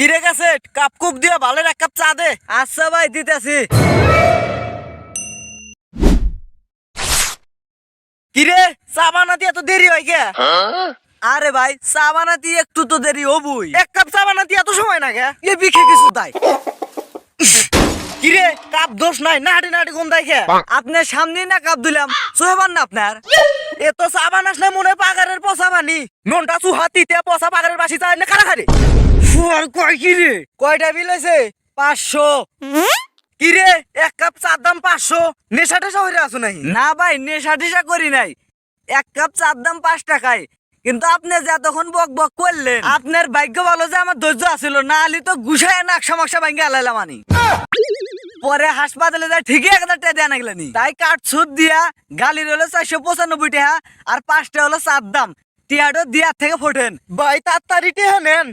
কিরে গেছে cup coop দিয়ে ভালো এক কাপ চা দে। আচ্ছা ভাই দিতেছি। কিরে চা বানাতে এত দেরি হয় কে? আরে ভাই চা বানাতে একটু তো দেরি হবই। এক কাপ চা বানাতে এত সময় না কে? এ বিখে কিছু তাই। কিরে কাপ দোষ নাই নাড়ি নাড়ি কোন দাই খে? আপনার সামনে না কাপ দিলাম সোহেবান না আপনার। এ তো চা বানাস না মনে পাগারের পচা বানি ননটা চুহাতিতে পচা পাগারের বাসি চাই না কারা খারে। আর কয় কিরে কয়টা বিল হয়েছে? 500। কিরে এক কাপ চার দাম 500? নেশা টেশা হইরে আছো নাই? না ভাই নেশা টেশা করি নাই। এক কাপ চার দাম 5 টাকায়। কিন্তু আপনি যে তখন বক বক করলেন আপনার ভাগ্য ভালো যে আমার ধৈর্য আছিল না হলে তো গুছায় নাকশা মাকশা ভাঙ্গে আলাইলাম আনি। পরে হাসপাতালে যাই ঠিকই 1000 টাকা দেয়া নাগলানি। তাই কাঠ সুদ দিয়া গালির হলো 495 টাকা আর 5টা হলো চার দাম টিয়াটো দিয়ার থেকে ফোটেন। ভাই তাড়াতাড়ি টেহা নেন।